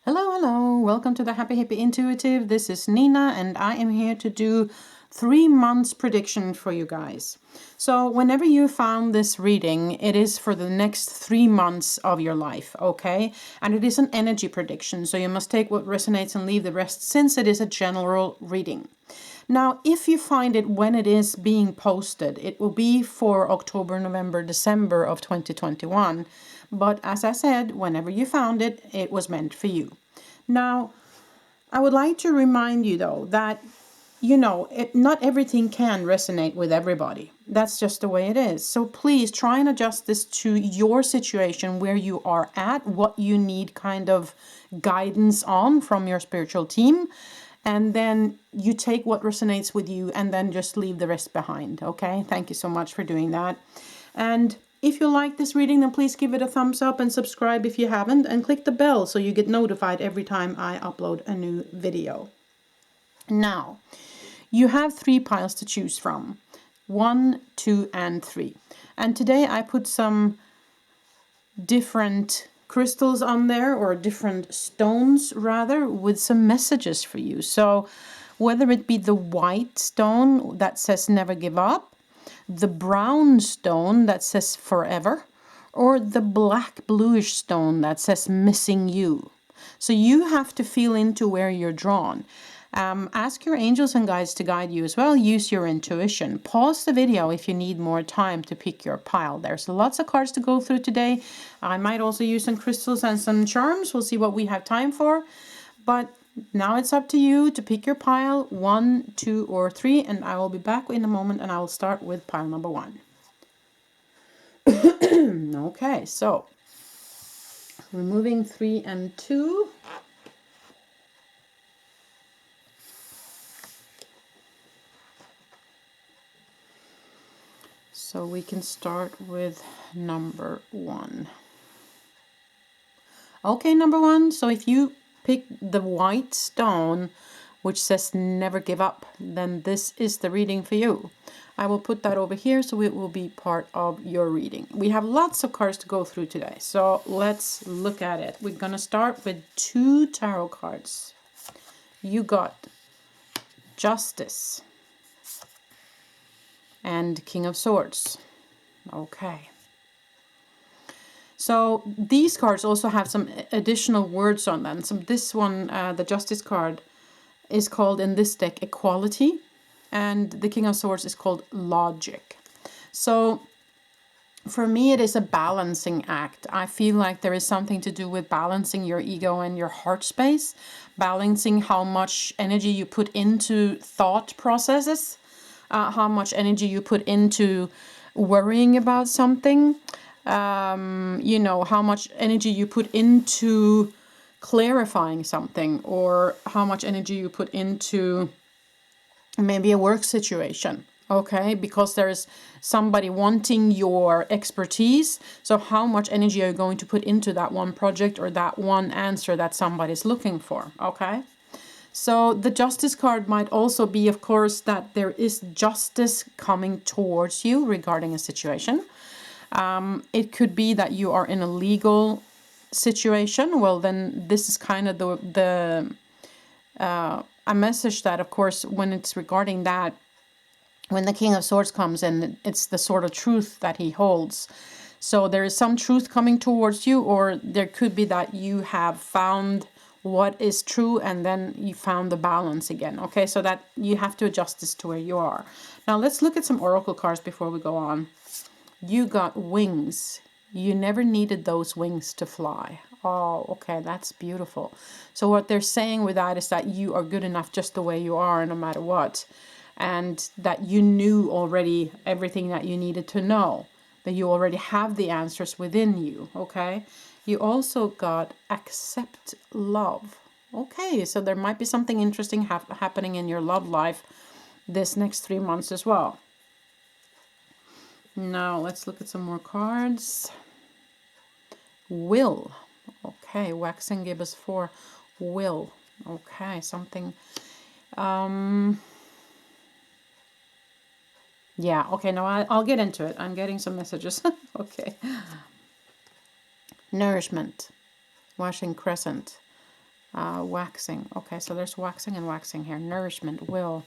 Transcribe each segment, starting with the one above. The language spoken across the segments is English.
Hello, hello. Welcome to the Happy Hippie Intuitive. This is Nina and I am here to do 3 months prediction for you guys. So whenever you found this reading, it is for the next 3 months of your life, okay? And it is an energy prediction, so you must take what resonates and leave the rest since it is a general reading. Now, if you find it when it is being posted, it will be for October, November, December of 2021. But as I said, whenever you found it, it was meant for you. Now, I would like to remind you though that, not everything can resonate with everybody. That's just the way it is. So please try and adjust this to your situation, where you are at, what you need kind of guidance on from your spiritual team. And then you take what resonates with you and then just leave the rest behind. Okay. Thank you so much for doing that. And if you like this reading, then please give it a thumbs up and subscribe if you haven't, and click the bell so you get notified every time I upload a new video. Now, you have 3 piles to choose from. 1, 2, and 3. And today I put some different crystals on there, or different stones rather, with some messages for you. So whether it be the white stone that says never give up, the brown stone that says forever, or the black bluish stone that says missing you. So you have to feel into where you're drawn. Ask your angels and guides to guide you as well. Use your intuition. Pause the video if you need more time to pick your pile. There's lots of cards to go through today. I might also use some crystals and some charms. We'll see what we have time for. But now it's up to you to pick your pile, 1, 2, or 3, and I will be back in a moment and I will start with pile number 1. Okay, so removing 3 and 2. So we can start with number 1. Okay, number 1. So if you pick the white stone, which says never give up, then this is the reading for you. I will put that over here so it will be part of your reading. We have lots of cards to go through today, so let's look at it. We're going to start with 2 tarot cards. You got Justice and King of Swords. Okay. So these cards also have some additional words on them. So this one, the Justice card, is called in this deck Equality, and the King of Swords is called Logic. So for me, it is a balancing act. I feel like there is something to do with balancing your ego and your heart space, balancing how much energy you put into thought processes, how much energy you put into worrying about something, how much energy you put into clarifying something, or how much energy you put into maybe a work situation. Okay, because there is somebody wanting your expertise. So how much energy are you going to put into that one project or that one answer that somebody's looking for? Okay. So the Justice card might also be, of course, that there is justice coming towards you regarding a situation. It could be that you are in a legal situation. Well, then this is kind of a message that, of course, when it's regarding that, when the King of Swords comes in, it's the sort of truth that he holds. So there is some truth coming towards you, or there could be that you have found what is true and then you found the balance again. Okay, so that you have to adjust this to where you are. Now let's look at some oracle cards before we go on. You got wings. You never needed those wings to fly. Oh, okay, that's beautiful. So what they're saying with that is that you are good enough just the way you are, no matter what. And that you knew already everything that you needed to know. That you already have the answers within you, okay? You also got accept love. Okay, so there might be something interesting happening in your love life this next 3 months as well. Now let's look at some more cards. Will. Okay, wax and gibbous 4. Will. Okay, something. Yeah, okay, no, I'll get into it. I'm getting some messages. Okay. Nourishment. Washing crescent. Waxing. Okay, so there's waxing and waxing here. Nourishment, will.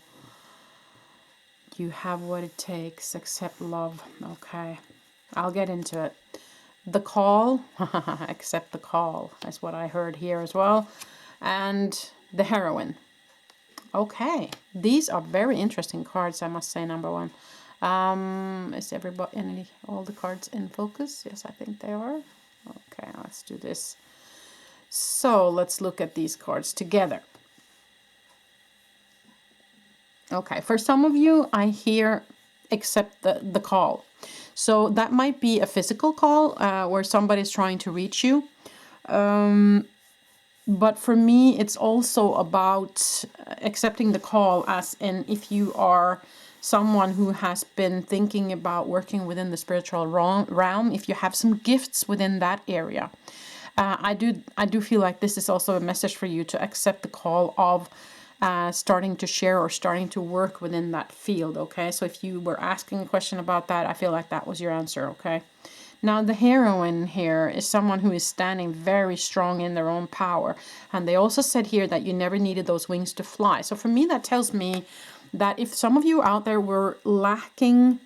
You have what it takes, accept love. Okay, I'll get into it. The call, accept the call. That's what I heard here as well. And the heroine. Okay, these are very interesting cards, I must say, number one. Is everybody, all the cards in focus? Yes, I think they are. Okay, let's do this. So let's look at these cards together. Okay, for some of you, I hear accept the call. So that might be a physical call where somebody's trying to reach you. But for me, it's also about accepting the call, as in if you are someone who has been thinking about working within the spiritual realm, if you have some gifts within that area. I do feel like this is also a message for you to accept the call of starting to share or starting to work within that field, okay? So if you were asking a question about that, I feel like that was your answer, okay? Now, the heroine here is someone who is standing very strong in their own power. And they also said here that you never needed those wings to fly. So for me, that tells me that if some of you out there were lacking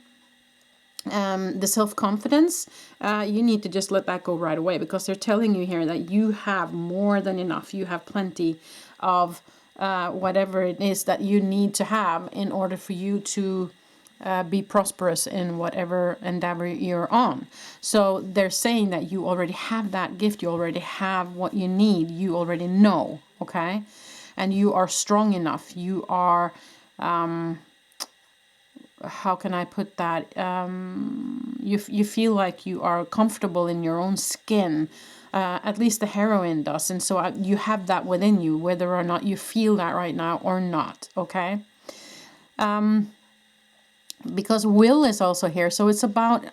the self-confidence, you need to just let that go right away, because they're telling you here that you have more than enough. You have plenty of whatever it is that you need to have in order for you to be prosperous in whatever endeavor you're on. So they're saying that you already have that gift, you already have what you need, you already know, okay? And you are strong enough, you are, how can I put that? You feel like you are comfortable in your own skin. At least the heroine does. And so you have that within you, whether or not you feel that right now or not, okay? Because will is also here. So it's about,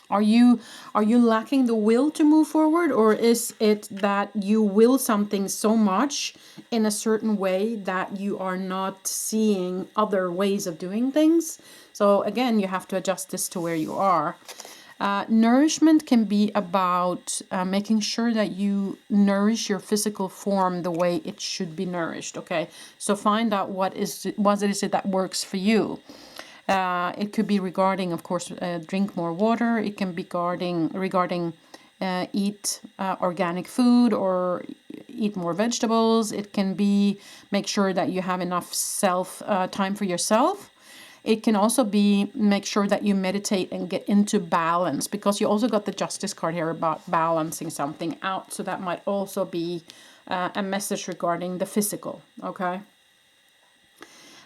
are you lacking the will to move forward, or is it that you will something so much in a certain way that you are not seeing other ways of doing things? So again, you have to adjust this to where you are. Nourishment can be about making sure that you nourish your physical form the way it should be nourished, okay? So find out what is it that works for you. It could be regarding, of course, drink more water. It can be regarding eat organic food or eat more vegetables. It can be make sure that you have enough time for yourself. It can also be make sure that you meditate and get into balance, because you also got the Justice card here about balancing something out. So that might also be a message regarding the physical, okay?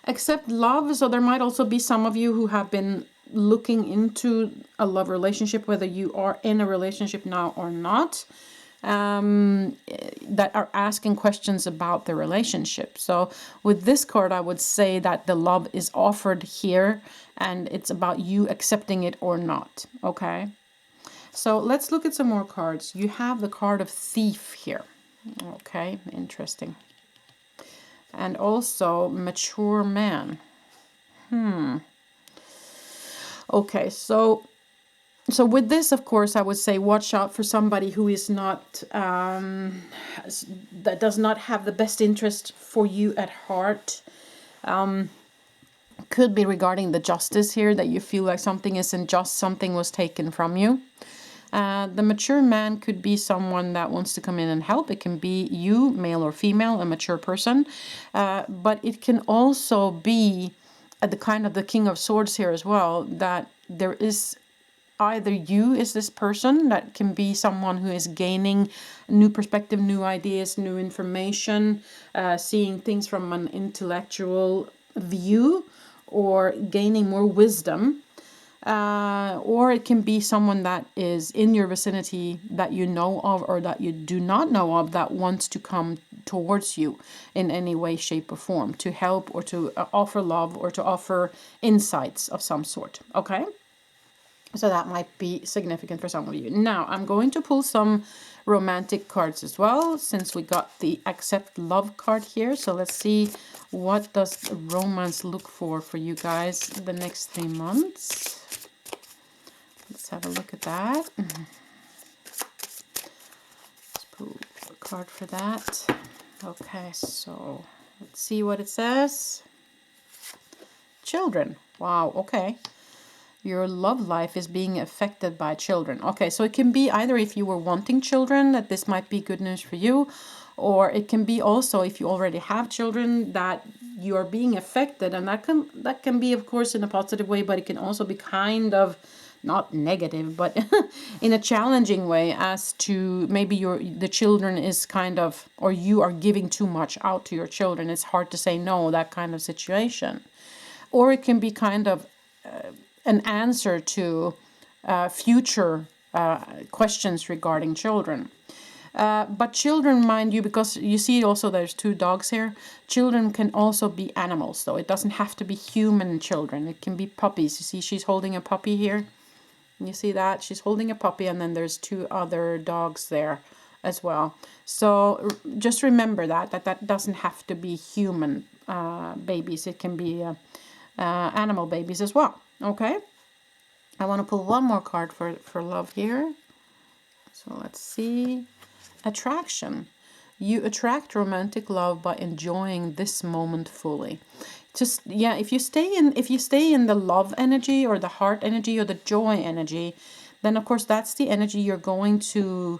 Accept love. So there might also be some of you who have been looking into a love relationship, whether you are in a relationship now or not, that are asking questions about the relationship. So with this card, I would say that the love is offered here, and it's about you accepting it or not, okay? So let's look at some more cards. You have the card of Thief here. Okay, interesting. And also mature man. Okay, so with this, of course, I would say watch out for somebody who is not, that does not have the best interest for you at heart. Could be regarding the justice here, that you feel like something isn't just, something was taken from you. The mature man could be someone that wants to come in and help. It can be you, male or female, a mature person. But it can also be the King of Swords here as well, that there is either you is this person that can be someone who is gaining new perspective, new ideas, new information, seeing things from an intellectual view, or gaining more wisdom. Or it can be someone that is in your vicinity that you know of or that you do not know of, that wants to come towards you in any way, shape or form, to help or to offer love or to offer insights of some sort. Okay? So that might be significant for some of you. Now, I'm going to pull some romantic cards as well, since we got the Accept Love card here. So let's see, what does romance look for you guys the next 3 months? Let's have a look at that. Let's pull a card for that. Okay, so let's see what it says. Children. Wow, okay. Your love life is being affected by children. Okay, so it can be either if you were wanting children, that this might be good news for you, or it can be also if you already have children that you are being affected, and that can be, of course, in a positive way, but it can also be kind of not negative, but in a challenging way, as to maybe the children is kind of, or you are giving too much out to your children. It's hard to say no, that kind of situation. Or it can be kind of an answer to future questions regarding children. But children, mind you, because you see also there's two dogs here, children can also be animals, though. It doesn't have to be human children. It can be puppies. You see she's holding a puppy here. You see that? She's holding a puppy, and then there's two other dogs there as well. So just remember that doesn't have to be human babies. It can be animal babies as well. Okay? I want to pull one more card for love here. So let's see. Attraction. You attract romantic love by enjoying this moment fully. Just, yeah, if you stay in the love energy or the heart energy or the joy energy, then of course that's the energy you're going to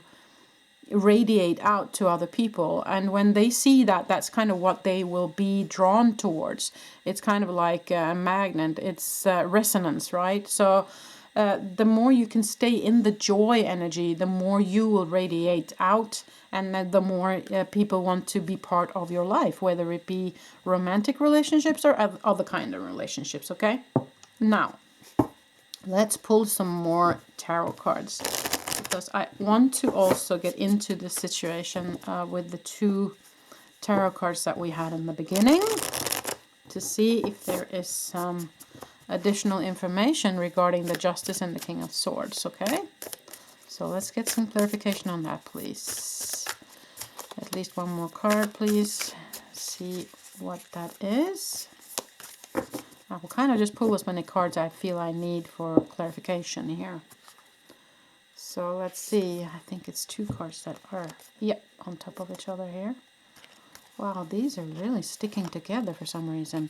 radiate out to other people. And when they see that, that's kind of what they will be drawn towards. It's kind of like a magnet. It's resonance, right? So the more you can stay in the joy energy, the more you will radiate out, and the more people want to be part of your life, whether it be romantic relationships or other kind of relationships. Okay, now let's pull some more tarot cards, because I want to also get into the situation with the two tarot cards that we had in the beginning, to see if there is some additional information regarding the Justice and the King of Swords. Okay, so let's get some clarification on that, please. At least one more card, please. See what that is. I will kind of just pull as many cards I feel I need for clarification here. So let's see. I think it's two cards that are, yep, on top of each other here. Wow, these are really sticking together for some reason.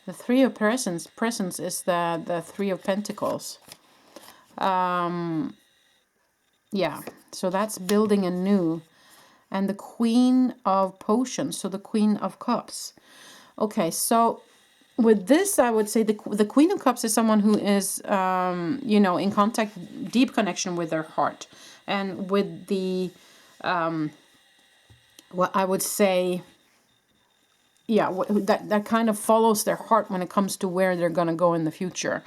The Three of Presents is the Three of Pentacles. Yeah, so that's building anew. And the Queen of Potions, so the Queen of Cups. Okay, so with this, I would say the Queen of Cups is someone who is, in contact, deep connection with their heart. And with the, what I would say, yeah, that kind of follows their heart when it comes to where they're going to go in the future.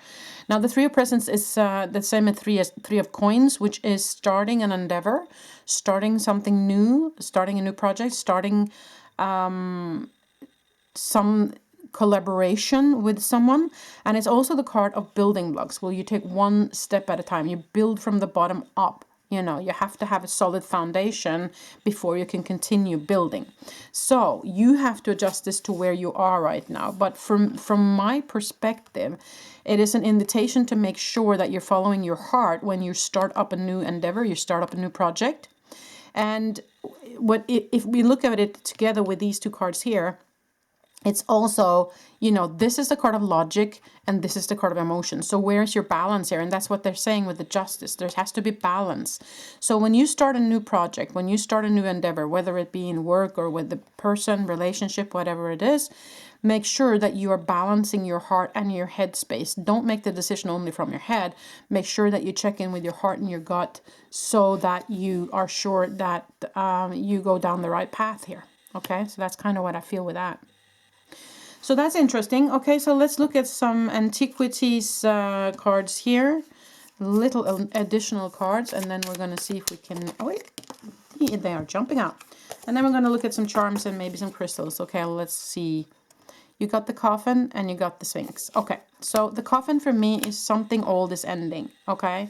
Now, the Three of Presents is the same as Three of Coins, which is starting an endeavor, starting something new, starting a new project, starting some collaboration with someone. And it's also the card of building blocks. Well, you take one step at a time. You build from the bottom up. You have to have a solid foundation before you can continue building. So you have to adjust this to where you are right now. But from my perspective, it is an invitation to make sure that you're following your heart when you start up a new endeavor, you start up a new project. And if we look at it together with these two cards here, it's also, this is the card of logic and this is the card of emotion. So where's your balance here? And that's what they're saying with the Justice. There has to be balance. So when you start a new project, when you start a new endeavor, whether it be in work or with the person, relationship, whatever it is, make sure that you are balancing your heart and your head space. Don't make the decision only from your head. Make sure that you check in with your heart and your gut so that you are sure that you go down the right path here. Okay, so that's kind of what I feel with that. So that's interesting. Okay, so let's look at some Antiquities cards here. Little additional cards, and then we're going to see if we can... Oh, wait. They are jumping out. And then we're going to look at some charms and maybe some crystals. Okay, let's see. You got the Coffin and you got the Sphinx. Okay, so the Coffin for me is something old is ending. Okay.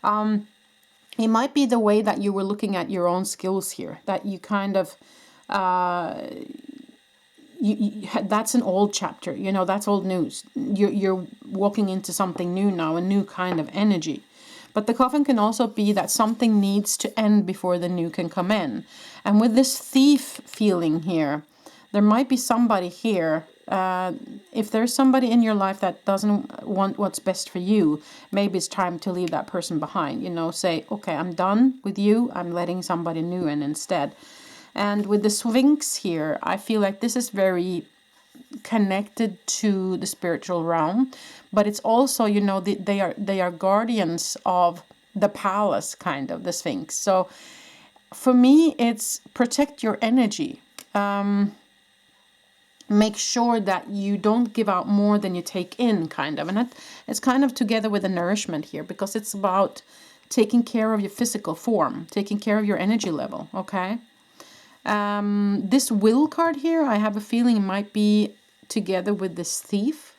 It might be the way that you were looking at your own skills here. That you kind of... that's an old chapter, that's old news. You're walking into something new now, a new kind of energy. But the coffin can also be that something needs to end before the new can come in. And with this thief feeling here, there might be somebody here. If there's somebody in your life that doesn't want what's best for you, maybe it's time to leave that person behind. You know, say, okay, I'm done with you. I'm letting somebody new in instead. And with the Sphinx here, I feel like this is very connected to the spiritual realm, but it's also, you know, they are guardians of the palace, kind of, the Sphinx. So for me, it's protect your energy. Make sure that you don't give out more than you take in, kind of. And that, it's kind of together with the nourishment here, because it's about taking care of your physical form, taking care of your energy level, okay? This will card here, I have a feeling it might be together with this thief.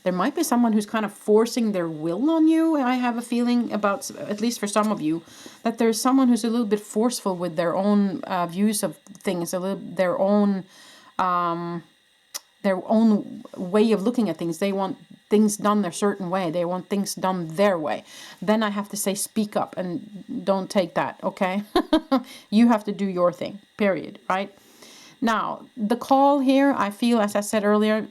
There might be someone who's kind of forcing their will on you. I have a feeling about, at least for some of you, that there's someone who's a little bit forceful with their own views of things, their own way of looking at things. They want things done a certain way. They want things done their way. Then I have to say, speak up and don't take that, okay? You have to do your thing, period, right? Now, the call here, I feel, as I said earlier,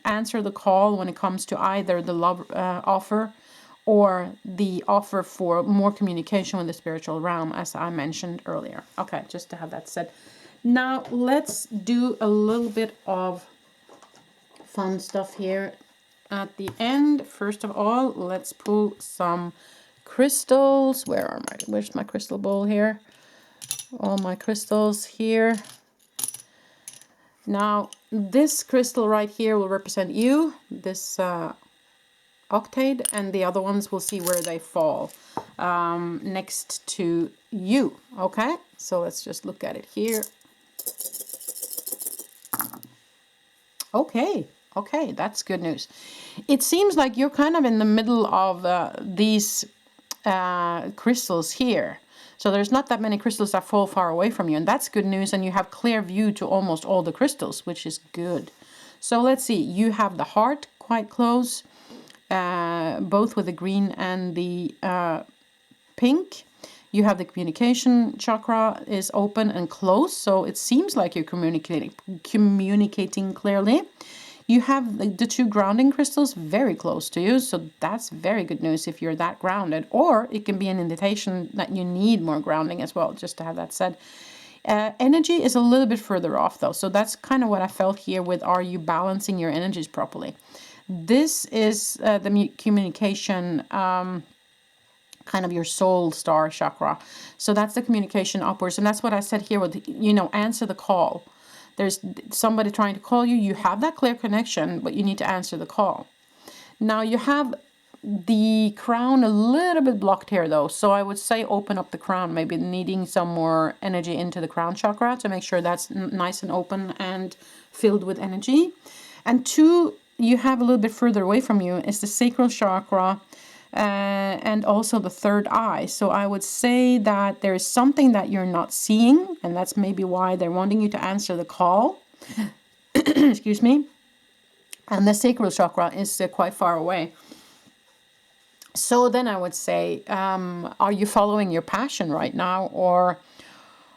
answer the call when it comes to either the love offer or the offer for more communication with the spiritual realm, as I mentioned earlier. Okay, just to have that said. Now, let's do a little bit of fun stuff here at the end. First of all, let's pull some crystals. Where's my crystal bowl here? All my crystals here. Now, this crystal right here will represent you, this octade, and the other ones will see where they fall next to you. Okay, so let's just look at it here. Okay, that's good news. It seems like you're kind of in the middle of these crystals here. So there's not that many crystals that fall far away from you, and that's good news, and you have clear view to almost all the crystals, which is good. So let's see, you have the heart quite close, both with the green and the pink. You have the communication chakra is open and close, so it seems like you're communicating clearly. You have the two grounding crystals very close to you, so that's very good news if you're that grounded. Or it can be an indication that you need more grounding as well, just to have that said. Energy is a little bit further off, though, so that's kind of what I felt here with, are you balancing your energies properly? This is the communication, kind of your soul star chakra. So that's the communication upwards, and that's what I said here with, you know, answer the call. There's somebody trying to call you. You have that clear connection, but you need to answer the call. Now you have the crown a little bit blocked here, though. So I would say open up the crown, maybe needing some more energy into the crown chakra to make sure that's nice and open and filled with energy. And two, you have a little bit further away from you is the sacral chakra, and also the third eye. So I would say that there is something that you're not seeing, and that's maybe why they're wanting you to answer the call. Excuse me. And the sacral chakra is quite far away. So then I would say, are you following your passion right now, or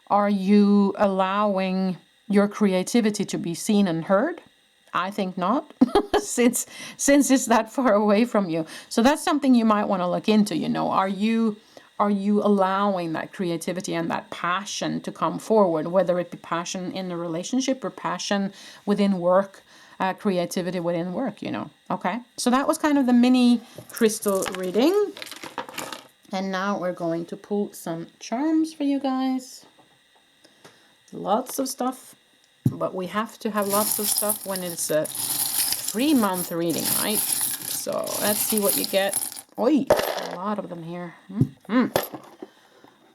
are you allowing your creativity to be seen and heard? I think not, since it's that far away from you. So that's something you might want to look into, you know. Are you allowing that creativity and that passion to come forward, whether it be passion in a relationship or passion within work, creativity within work, you know. Okay, so that was kind of the mini crystal reading. And now we're going to pull some charms for you guys. Lots of stuff. But we have to have lots of stuff when it's a 3-month reading, right? So let's see what you get. Oi, a lot of them here.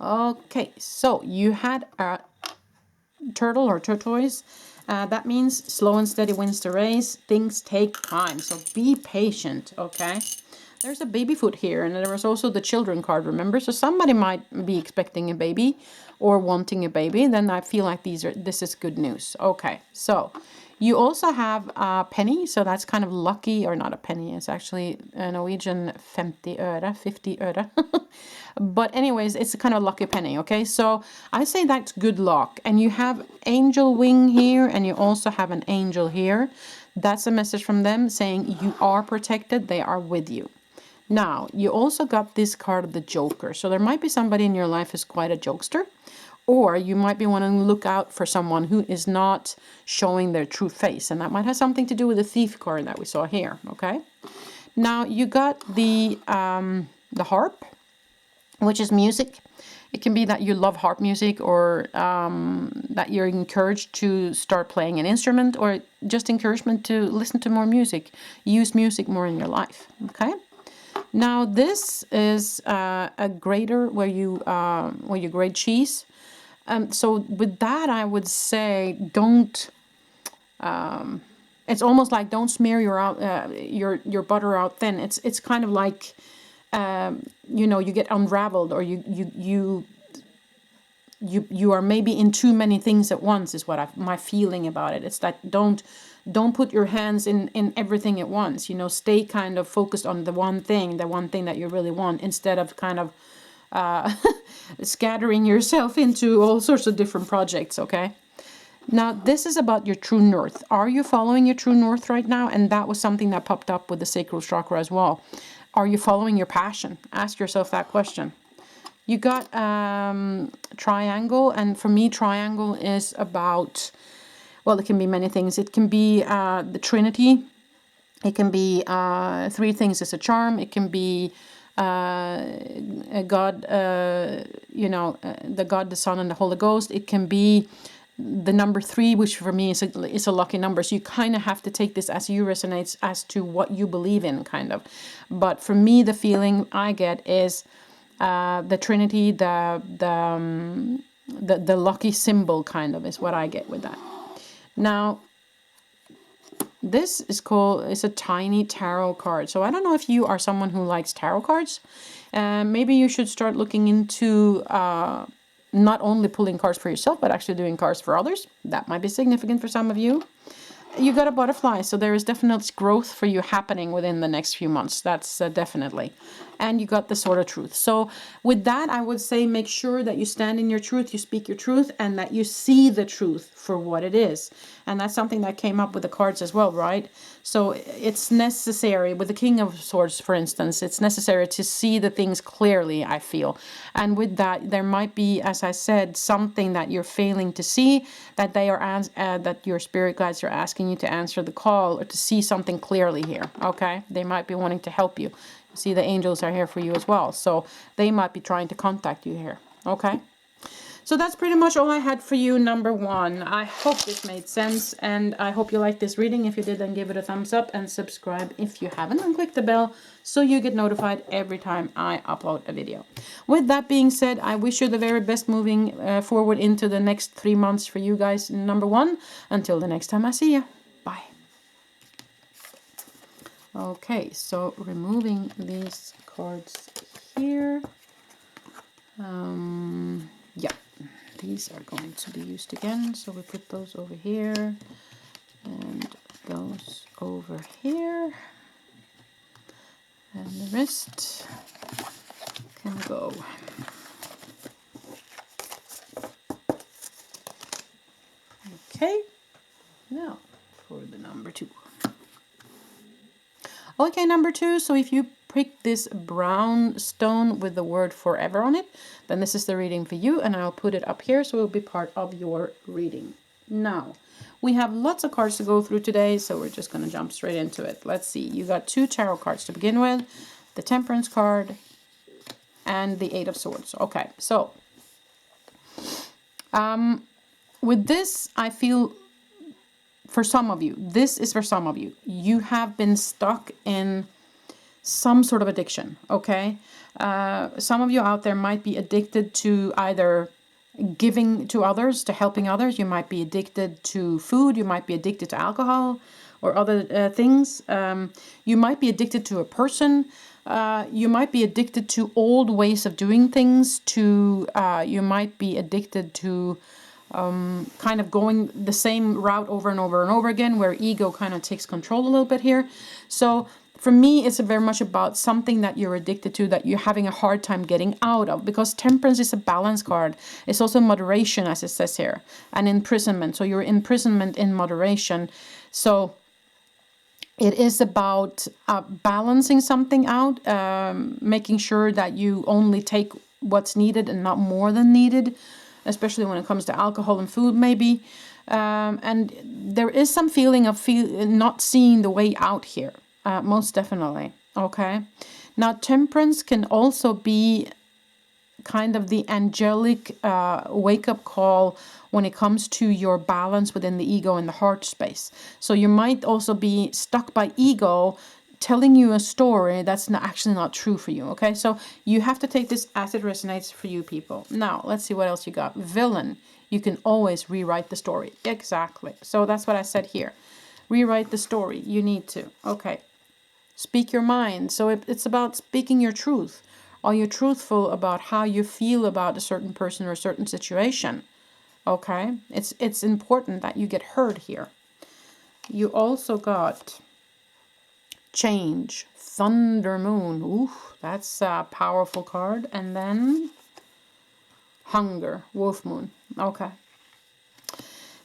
Okay, so you had a turtle or tortoise. That means slow and steady wins the race. Things take time, so be patient, okay? There's a baby foot here, and there was also the children card, remember? So somebody might be expecting a baby or wanting a baby. Then I feel like this is good news. Okay, so You also have a penny, so that's kind of lucky, or not a penny, it's actually a Norwegian 50 øre, 50 øre. But anyways, it's a kind of lucky penny, okay? So I say that's good luck. And you have angel wing here, and you also have an angel here. That's a message from them saying you are protected, they are with you. Now, you also got this card of the Joker. So there might be somebody in your life who's quite a jokester. Or you might be wanting to look out for someone who is not showing their true face. And that might have something to do with the thief card that we saw here, okay? Now, you got the harp, which is music. It can be that you love harp music, or that you're encouraged to start playing an instrument, or just encouragement to listen to more music. Use music more in your life, okay? Now, this is a grater where you grate cheese. So with that, I would say don't. It's almost like don't smear your butter out thin. It's kind of like, you know, you get unraveled, or you are maybe in too many things at once. Is what my feeling about it. It's that don't put your hands in everything at once. You know, stay kind of focused on the one thing that you really want, instead of kind of scattering yourself into all sorts of different projects, okay? Now, this is about your true north. Are you following your true north right now? And that was something that popped up with the sacral chakra as well. Are you following your passion? Ask yourself that question. You got triangle, and for me, triangle is about, well, it can be many things. It can be the Trinity. It can be three things as a charm. It can be God, you know, the God, the Son, and the Holy Ghost. It can be the number 3, which for me is a lucky number. So you kind of have to take this as you resonate as to what you believe in, kind of. But for me, the feeling I get is the Trinity, the lucky symbol, kind of, is what I get with that. Now, this is it's a tiny tarot card. So I don't know if you are someone who likes tarot cards. Maybe you should start looking into not only pulling cards for yourself, but actually doing cards for others. That might be significant for some of you. You got a butterfly, so there is definite growth for you happening within the next few months. That's definitely. And you got the sword of truth. So with that, I would say make sure that you stand in your truth, you speak your truth, and that you see the truth for what it is. And that's something that came up with the cards as well, right? So it's necessary, with the King of Swords, for instance, it's necessary to see the things clearly, I feel. And with that, there might be, as I said, something that you're failing to see, that they are that your spirit guides are asking you to answer the call, or to see something clearly here, okay? They might be wanting to help you. See, the angels are here for you as well, so they might be trying to contact you here, okay? So that's pretty much all I had for you, number 1. I hope this made sense, and I hope you liked this reading. If you did, then give it a thumbs up, and subscribe if you haven't, and click the bell so you get notified every time I upload a video. With that being said, I wish you the very best moving forward into the next 3 months for you guys, number 1. Until the next time I see you. Bye. Okay, so removing these cards here. Yeah, these are going to be used again. So we put those over here and those over here. And the rest can go. Okay, now for the number 2. Okay, number 2, so if you pick this brown stone with the word forever on it, then this is the reading for you, and I'll put it up here so it will be part of your reading. Now, we have lots of cards to go through today, so we're just going to jump straight into it. Let's see, you got 2 tarot cards to begin with, the Temperance card and the 8 of Swords. Okay, so with this, I feel for some of you, this is for some of you. You have been stuck in some sort of addiction, okay? Some of you out there might be addicted to either giving to others, to helping others. You might be addicted to food. You might be addicted to alcohol or other things. You might be addicted to a person. You might be addicted to old ways of doing things. You might be addicted to kind of going the same route over and over and over again, where ego kind of takes control a little bit here. So for me, it's very much about something that you're addicted to, that you're having a hard time getting out of, because temperance is a balance card. It's also moderation, as it says here, and imprisonment. So you're imprisonment in moderation. So it is about balancing something out, making sure that you only take what's needed and not more than needed, especially when it comes to alcohol and food, maybe. And there is some feeling of not seeing the way out here, most definitely. Okay. Now, temperance can also be kind of the angelic wake-up call when it comes to your balance within the ego and the heart space. So you might also be stuck by ego telling you a story that's actually not true for you. Okay, so you have to take this as it resonates for you, people. Now let's see what else you got. Villain. You can always rewrite the story. Exactly. So that's what I said here. Rewrite the story. You need to. Okay. Speak your mind. So it's about speaking your truth. Are you truthful about how you feel about a certain person or a certain situation? Okay. It's important that you get heard here. You also got change. Thunder Moon. Ooh, that's a powerful card. And then hunger. Wolf Moon. Okay.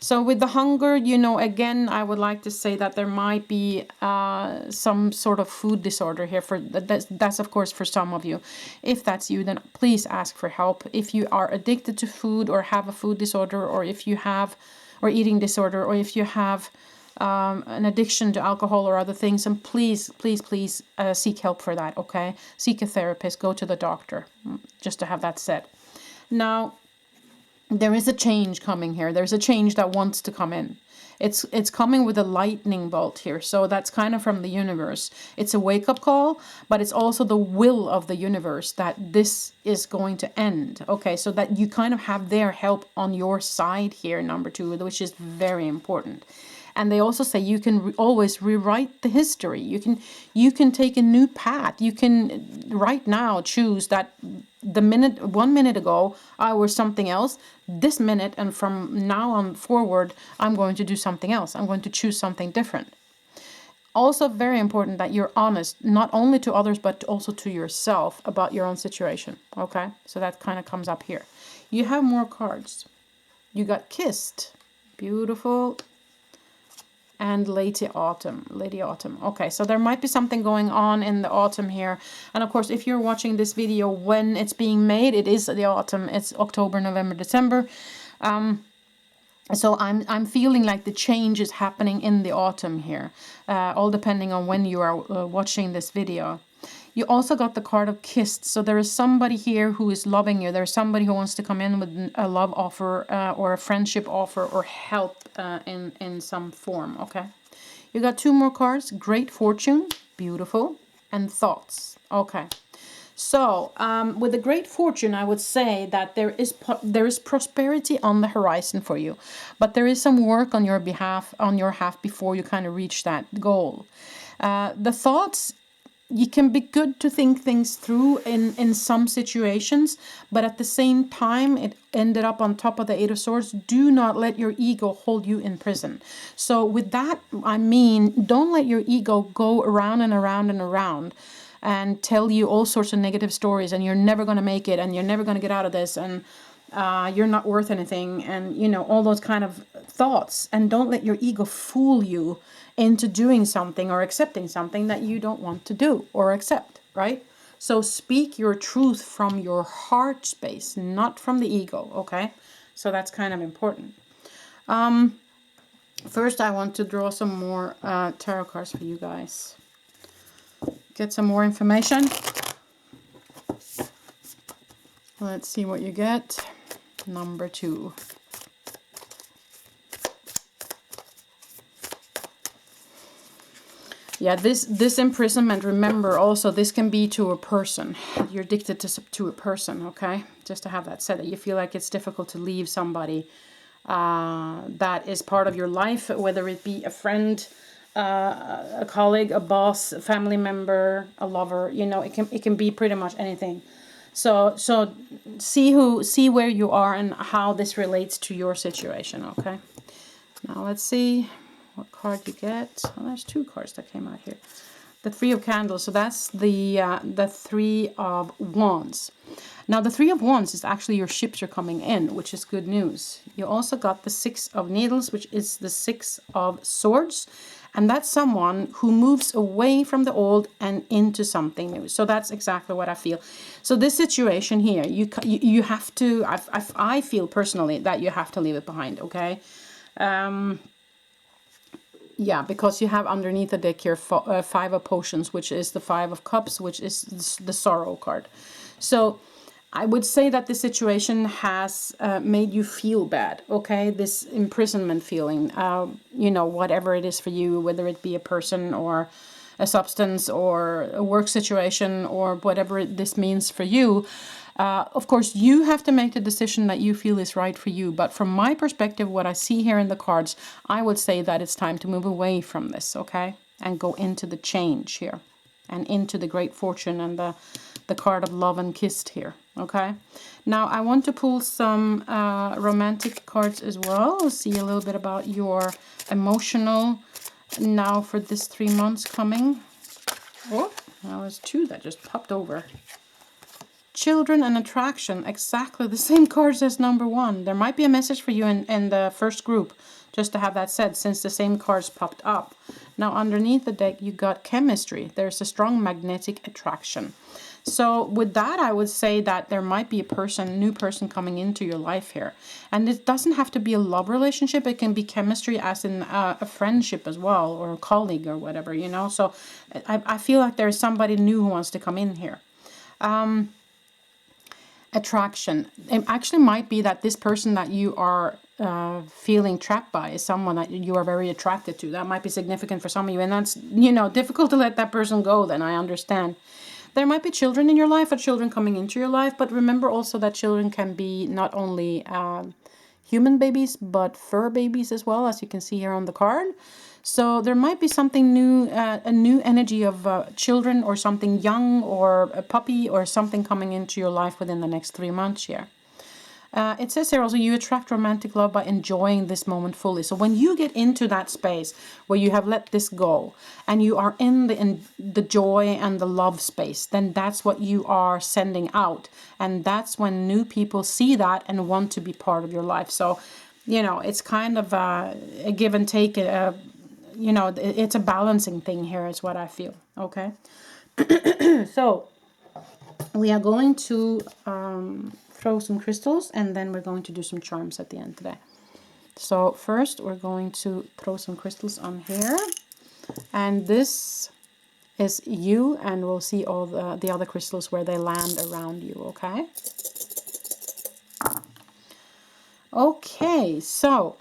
So with the hunger, you know, again, I would like to say that there might be some sort of food disorder here. That's of course for some of you. If that's you, then please ask for help. If you are addicted to food or have a food disorder, or if you have, or eating disorder, or if you have an addiction to alcohol or other things, and please seek help for that. Okay, seek a therapist, go to the doctor, just to have that said. Now, there is a change coming here. There's a change that wants to come in. It's coming with a lightning bolt here. So that's kind of from the universe. It's a wake-up call, but it's also the will of the universe that this is going to end. Okay, so that you kind of have their help on your side here, number 2, which is very important. And they also say you can always rewrite the history. You can take a new path. You can right now choose that 1 minute ago I was something else. This minute and from now on forward, I'm going to do something else. I'm going to choose something different. Also very important that you're honest, not only to others, but also to yourself about your own situation. Okay, so that kind of comes up here. You have more cards. You got kissed. Beautiful. And Lady Autumn. Okay, so there might be something going on in the autumn here. And of course, if you're watching this video when it's being made, it is the autumn. It's October, November, December. So I'm feeling like the change is happening in the autumn here, all depending on when you are watching this video. You also got the card of kissed. So there is somebody here who is loving you. There's somebody who wants to come in with a love offer or a friendship offer or help in some form. Okay. You got 2 more cards. Great fortune. Beautiful. And thoughts. Okay. So with the great fortune, I would say that there is prosperity on the horizon for you. But there is some work on your behalf, before you kind of reach that goal. The thoughts, you can be good to think things through in some situations, but at the same time, it ended up on top of the 8 of Swords. Do not let your ego hold you in prison. So with that, I mean, don't let your ego go around and around and around and tell you all sorts of negative stories, and you're never going to make it, and you're never going to get out of this, and you're not worth anything, and you know, all those kind of thoughts. And don't let your ego fool you into doing something or accepting something that you don't want to do or accept, right? So speak your truth from your heart space, not from the ego, okay? So that's kind of important. First, I want to draw some more tarot cards for you guys. Get some more information. Let's see what you get. Number 2. Yeah, this imprisonment, remember also, this can be to a person. You're addicted to a person, okay? Just to have that said, that you feel like it's difficult to leave somebody that is part of your life, whether it be a friend, a colleague, a boss, a family member, a lover, you know, it can be pretty much anything. So see where you are and how this relates to your situation, okay? Now let's see what card you get. Well, there's two cards that came out here. The Three of Candles, so that's the Three of Wands. Now the Three of Wands is actually your ships are coming in, which is good news. You also got the Six of Needles, which is the Six of Swords. And that's someone who moves away from the old and into something new. So that's exactly what I feel. So this situation here, you have to, I feel personally that you have to leave it behind, okay? Yeah, because you have underneath the deck here Five of Potions, which is the Five of Cups, which is the Sorrow card. So I would say that the situation has made you feel bad, okay? This imprisonment feeling, you know, whatever it is for you, whether it be a person or a substance or a work situation or whatever this means for you. Of course, you have to make the decision that you feel is right for you. But from my perspective, what I see here in the cards, I would say that it's time to move away from this, okay? And go into the change here and into the great fortune and the card of love and kissed here, okay? Now, I want to pull some romantic cards as well. See a little bit about your emotional now for this 3 months coming. Oh, now there's two that just popped over. Children and attraction, exactly the same cards as number one. There might be a message for you in the first group, just to have that said, since the same cards popped up. Now, underneath the deck, you got chemistry. There's a strong magnetic attraction. So with that, I would say that there might be a new person coming into your life here. And it doesn't have to be a love relationship. It can be chemistry as in a friendship as well, or a colleague or whatever, you know. So I feel like there's somebody new who wants to come in here. Attraction. It actually might be that this person that you are feeling trapped by is someone that you are very attracted to. That might be significant for some of you. And that's, you know, difficult to let that person go, then I understand. There might be children in your life or children coming into your life, but remember also that children can be not only human babies, but fur babies as well, as you can see here on the card. So there might be something new, a new energy of children or something young or a puppy or something coming into your life within the next 3 months here. It says here also you attract romantic love by enjoying this moment fully. So when you get into that space where you have let this go and you are in the joy and the love space, then that's what you are sending out. And that's when new people see that and want to be part of your life. So, you know, it's kind of a give and take. You know, it's a balancing thing here is what I feel. Okay. So we are going to throw some crystals and then we're going to do some charms at the end today. So first we're going to throw some crystals on here, and this is you, and we'll see all the other crystals where they land around you. Okay. Okay, so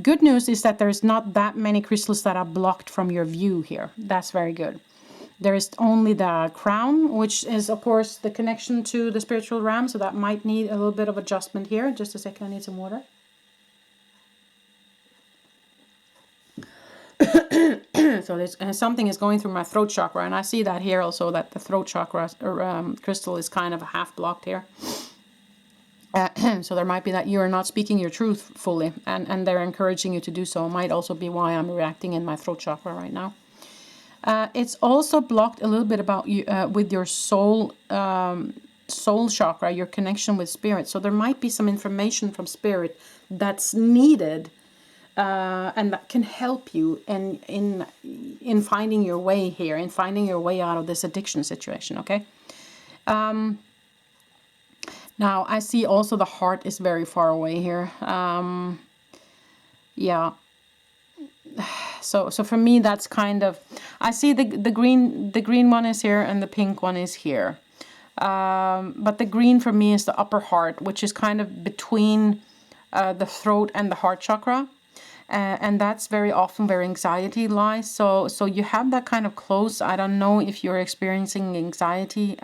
good news is that there's not that many crystals that are blocked from your view here. That's very good. There is only the crown, which is, of course, the connection to the spiritual realm. So that might need a little bit of adjustment here. Just a second, I need some water. So something is going through my throat chakra. And I see that here also, that the throat chakra crystal is kind of half blocked here. So there might be that you are not speaking your truth fully. And they're encouraging you to do so. It might also be why I'm reacting in my throat chakra right now. It's also blocked a little bit about you with your soul chakra, your connection with spirit. So there might be some information from spirit that's needed, and that can help you in finding your way here, in finding your way out of this addiction situation. Okay. Now I see also the heart is very far away here. Yeah. So for me, that's kind of, I see the green one is here and the pink one is here. But the green for me is the upper heart, which is kind of between the throat and the heart chakra. And that's very often where anxiety lies. So you have that kind of close. I don't know if you're experiencing anxiety.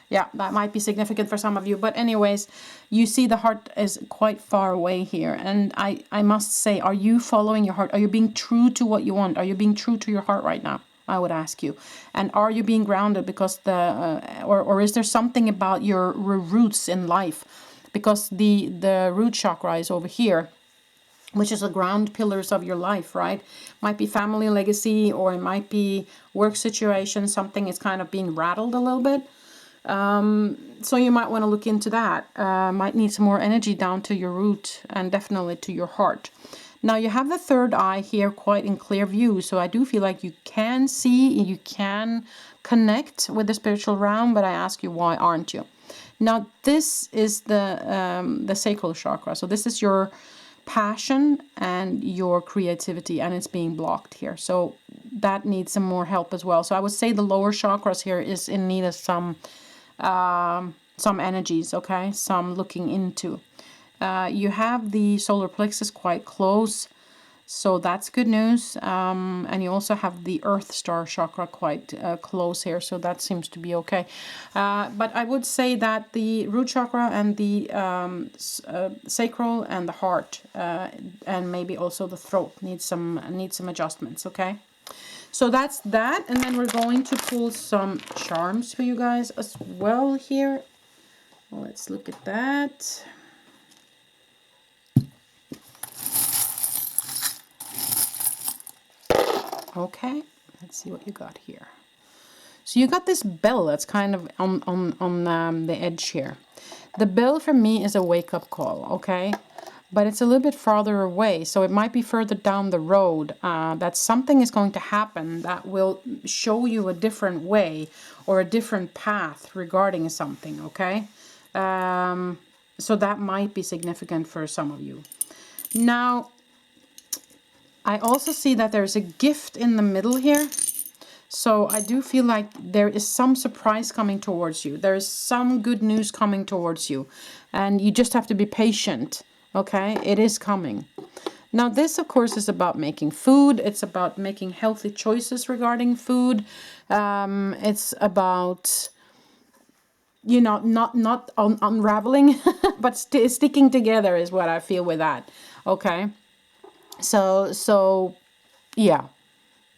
Yeah, that might be significant for some of you. But anyways, you see the heart is quite far away here. And I must say, are you following your heart? Are you being true to what you want? Are you being true to your heart right now? I would ask you. And are you being grounded because or is there something about your roots in life? Because the root chakra is over here, which is the ground pillars of your life, right? Might be family legacy, or it might be work situation. Something is kind of being rattled a little bit. So you might want to look into that. Might need some more energy down to your root and definitely to your heart. Now you have the third eye here quite in clear view. So I do feel like you can see, you can connect with the spiritual realm, but I ask you, why aren't you? Now this is the sacral chakra. So this is your passion and your creativity, and it's being blocked here. So that needs some more help as well. So I would say the lower chakras here is in need of some energies, okay? Some looking into. You have the solar plexus quite close, so that's good news. And you also have the earth star chakra quite close here, so that seems to be okay. But I would say that the root chakra and the sacral and the heart and maybe also the throat need some adjustments, okay? So that's that, and then we're going to pull some charms for you guys as well here. Let's look at that. Okay, let's see what you got here. So you got this bell that's kind of on the edge here. The bell for me is a wake-up call, okay? But it's a little bit farther away, so it might be further down the road that something is going to happen that will show you a different way or a different path regarding something, okay? So that might be significant for some of you. Now, I also see that there's a gift in the middle here. So I do feel like there is some surprise coming towards you. There is some good news coming towards you. And you just have to be patient. Okay, it is coming. Now this, of course, is about making food. It's about making healthy choices regarding food. It's about, you know, not unraveling, but sticking together is what I feel with that. Okay, so yeah,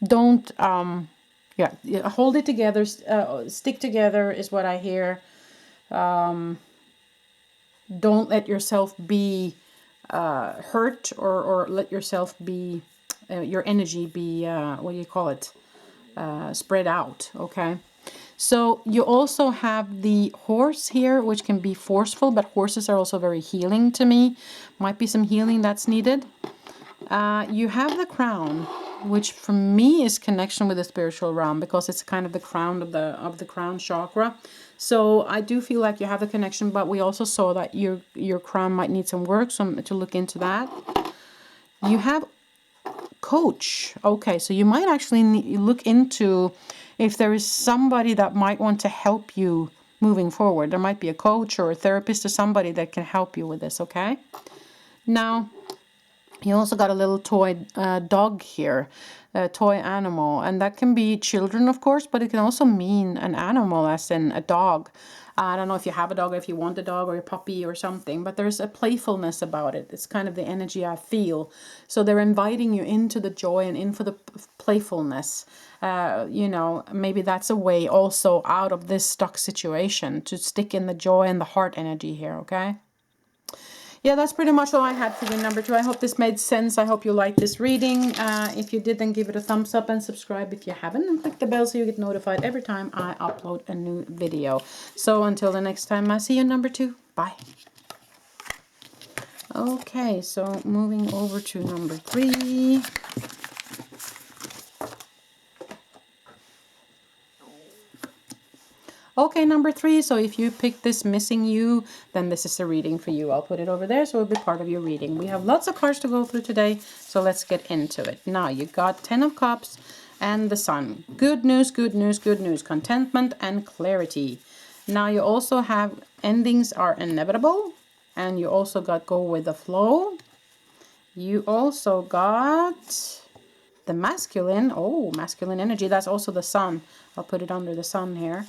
don't hold it together. Stick together is what I hear. Don't let yourself be hurt or let yourself be your energy be what do you call it, spread out, okay? So you also have the horse here, which can be forceful, but horses are also very healing to me. Might be some healing that's needed. You have the crown, which for me is connection with the spiritual realm, because it's kind of the crown of the crown chakra. So I do feel like you have the connection, but we also saw that your crown might need some work, so to look into that. You have coach. Okay, so you might actually look into if there is somebody that might want to help you moving forward. There might be a coach or a therapist or somebody that can help you with this, okay? Now, you also got a little toy dog here, a toy animal, and that can be children, of course, but it can also mean an animal, as in a dog. I don't know if you have a dog, or if you want a dog or a puppy or something, but there's a playfulness about it. It's kind of the energy I feel. So they're inviting you into the joy and in for the playfulness. You know, maybe that's a way also out of this stuck situation, to stick in the joy and the heart energy here, okay? Yeah, that's pretty much all I had for you, number 2. I hope this made sense. I hope you liked this reading. If you did, then give it a thumbs up and subscribe if you haven't, and click the bell so you get notified every time I upload a new video. So until the next time, I see you, number 2. Bye. Okay, so moving over to number 3. Okay, number 3, so if you picked this missing you, then this is a reading for you. I'll put it over there so it'll be part of your reading. We have lots of cards to go through today, so let's get into it. Now, you got 10 of Cups and the Sun. Good news, good news, good news. Contentment and clarity. Now, you also have endings are inevitable, and you also got go with the flow. You also got the masculine. Oh, masculine energy. That's also the Sun. I'll put it under the Sun here.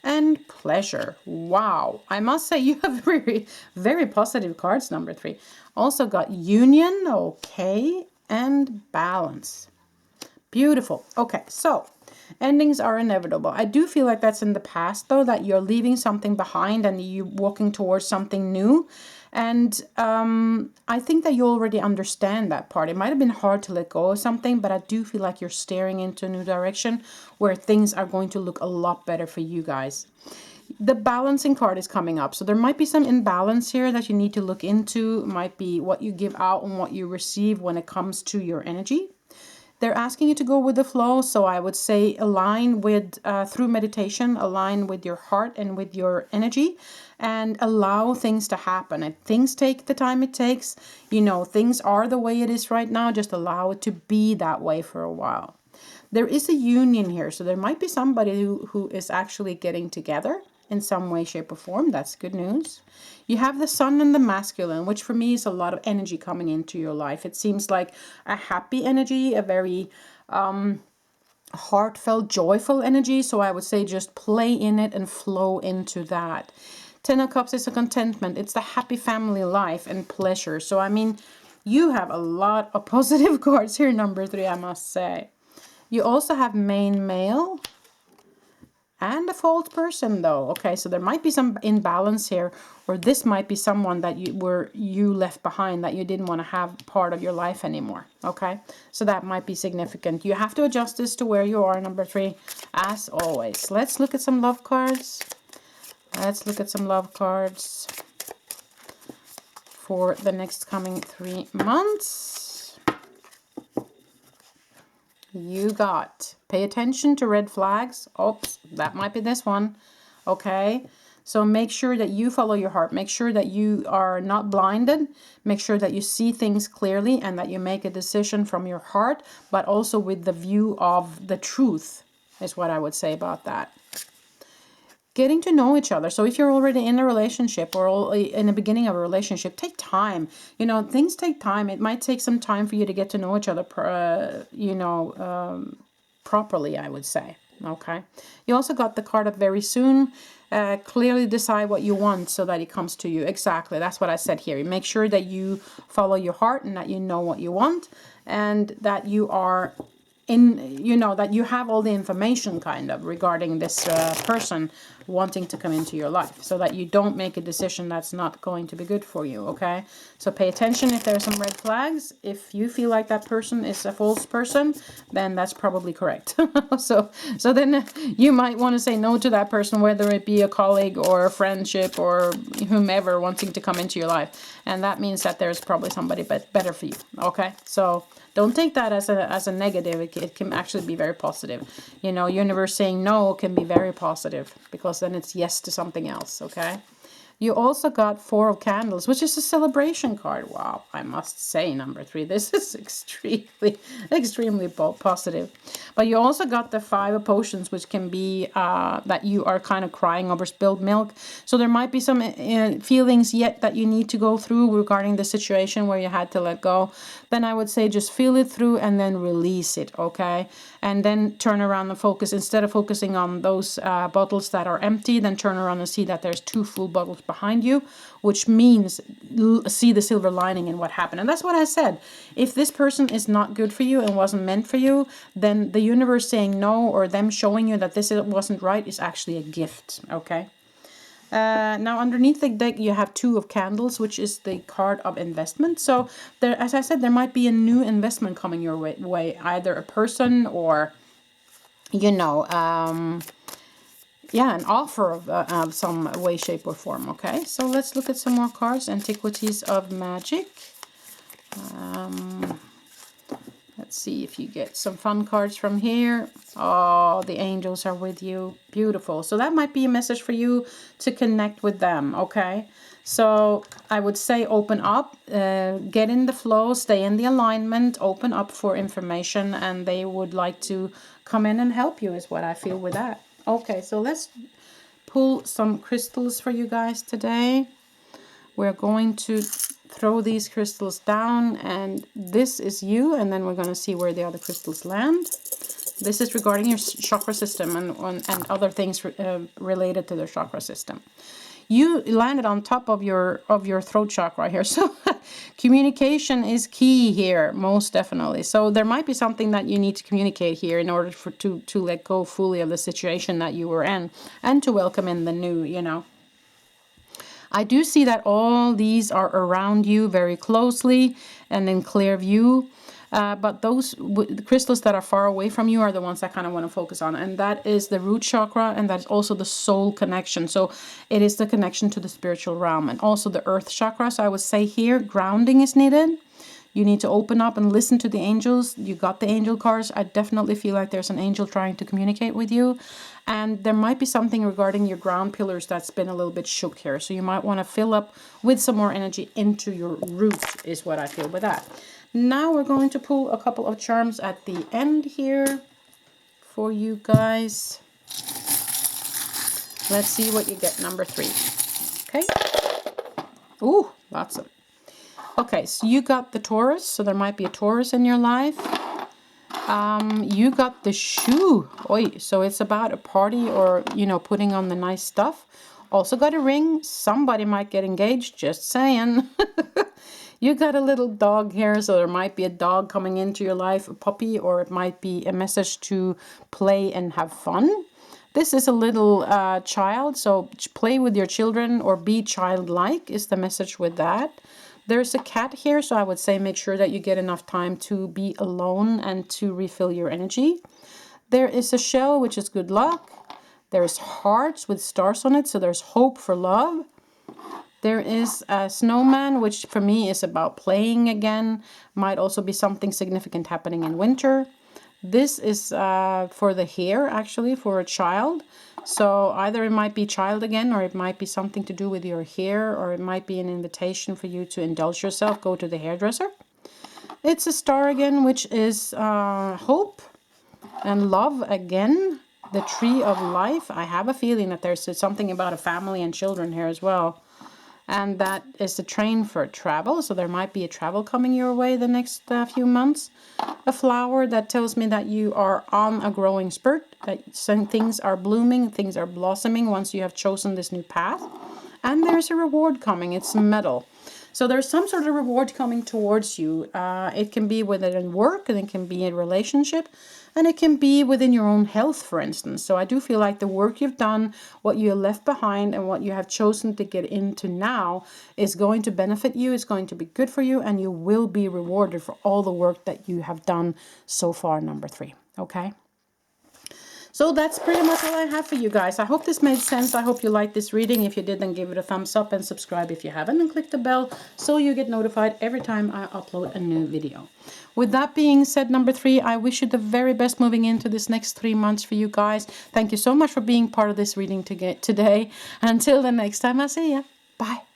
And pleasure. Wow, I must say you have very, very positive cards, number 3. Also got union, okay, and balance. Beautiful. Okay, so Endings are inevitable. I do feel like that's in the past, though, that you're leaving something behind and you're walking towards something new. And I think that you already understand that part. It might have been hard to let go of something, but I do feel like you're staring into a new direction where things are going to look a lot better for you guys. The balancing card is coming up. So there might be some imbalance here that you need to look into. It might be what you give out and what you receive when it comes to your energy. They're asking you to go with the flow. So I would say align with, through meditation, align with your heart and with your energy and allow things to happen. And things take the time it takes. You know, things are the way it is right now. Just allow it to be that way for a while. There is a union here. So there might be somebody who is actually getting together in some way, shape, or form. That's good news. You have the sun and the masculine, which for me is a lot of energy coming into your life. It seems like a happy energy, a very heartfelt, joyful energy. So I would say just play in it and flow into that. 10 of Cups is a contentment. It's the happy family life and pleasure. So, I mean, you have a lot of positive cards here, number 3, I must say. You also have main male and a false person, though. Okay, so there might be some imbalance here, or this might be someone that you left behind that you didn't want to have part of your life anymore. Okay, so that might be significant. You have to adjust this to where you are, number 3, as always. Let's look at some love cards. Let's look at some love cards for the next coming 3 months. You got, pay attention to red flags. Oops, that might be this one. Okay, so make sure that you follow your heart. Make sure that you are not blinded. Make sure that you see things clearly and that you make a decision from your heart, but also with the view of the truth is what I would say about that. Getting to know each other. So if you're already in a relationship or in the beginning of a relationship, take time. You know, things take time. It might take some time for you to get to know each other, properly, I would say. Okay. You also got the card of very soon. Clearly decide what you want so that it comes to you. Exactly. That's what I said here. Make sure that you follow your heart and that you know what you want and that you are that you have all the information kind of regarding this person wanting to come into your life so that you don't make a decision that's not going to be good for you. Okay, so pay attention if there are some red flags. If you feel like that person is a false person, then that's probably correct. so then you might want to say no to that person, whether it be a colleague or a friendship or whomever wanting to come into your life, and that means that there's probably somebody better for you. Okay, so don't take that as a negative. It can actually be very positive. You know, universe saying no can be very positive because then it's yes to something else, okay? You also got 4 of Candles, which is a celebration card. Wow, I must say, number 3, this is extremely positive. But you also got the 5 of Potions, which can be that you are kind of crying over spilled milk. So there might be some feelings yet that you need to go through regarding the situation where you had to let go. Then I would say just feel it through and then release it, okay? And then turn around and focus. Instead of focusing on those bottles that are empty, then turn around and see that there's 2 full bottles behind you, which means see the silver lining in what happened. And that's what I said. If this person is not good for you and wasn't meant for you, then the universe saying no or them showing you that this wasn't right is actually a gift, okay? Now underneath the deck you have 2 of Candles, which is the card of investment. So there, as I said, there might be a new investment coming your way, either a person or an offer of some way, shape, or form. Okay, so let's look at some more cards. Antiquities of Magic. Let's see if you get some fun cards from here. Oh, the angels are with you. Beautiful. So that might be a message for you to connect with them, okay? So I would say open up, get in the flow, stay in the alignment, open up for information, and they would like to come in and help you is what I feel with that. Okay, so let's pull some crystals for you guys today. We're going to throw these crystals down, and this is you, and then we're going to see where the other crystals land. This is regarding your chakra system and other things related to the chakra system. You landed on top of your throat chakra here, so Communication is key here, most definitely. So there might be something that you need to communicate here in order to let go fully of the situation that you were in and to welcome in the new, you know. I do see that all these are around you very closely and in clear view. But those crystals that are far away from you are the ones I kind of want to focus on. And that is the root chakra, and that's also the soul connection. So it is the connection to the spiritual realm, and also the earth chakra. So I would say here, grounding is needed. You need to open up and listen to the angels. You got the angel cards. I definitely feel like there's an angel trying to communicate with you. And there might be something regarding your ground pillars that's been a little bit shook here. So you might want to fill up with some more energy into your roots, is what I feel with that. Now we're going to pull a couple of charms at the end here for you guys. Let's see what you get, number 3. Okay. Ooh, lots of. Okay, so you got the Taurus, so there might be a Taurus in your life. You got the shoe. Oi, so it's about a party or, you know, putting on the nice stuff. Also got a ring. Somebody might get engaged, just saying. You got a little dog here, so there might be a dog coming into your life, a puppy, or it might be a message to play and have fun. This is a little child, so play with your children or be childlike is the message with that. There's a cat here, so I would say make sure that you get enough time to be alone and to refill your energy. There is a shell, which is good luck. There's hearts with stars on it, so there's hope for love. There is a snowman, which for me is about playing again. Might also be something significant happening in winter. This is for the hair, actually, for a child. So either it might be child again, or it might be something to do with your hair, or it might be an invitation for you to indulge yourself, go to the hairdresser. It's a star again, which is hope and love again. The tree of life. I have a feeling that there's something about a family and children here as well. And that is a train for travel. So there might be a travel coming your way the next few months. A flower that tells me that you are on a growing spurt. That some things are blooming, things are blossoming once you have chosen this new path. And there's a reward coming. It's a medal. So there's some sort of reward coming towards you. It can be within work, and it can be in relationship, and it can be within your own health, for instance. So I do feel like the work you've done, what you left behind, and what you have chosen to get into now is going to benefit you. It's going to be good for you, and you will be rewarded for all the work that you have done so far, number 3. Okay? So that's pretty much all I have for you guys. I hope this made sense. I hope you liked this reading. If you did, then give it a thumbs up and subscribe if you haven't, and click the bell so you get notified every time I upload a new video. With that being said, number 3, I wish you the very best moving into this next 3 months for you guys. Thank you so much for being part of this reading today. Until the next time I see ya. Bye.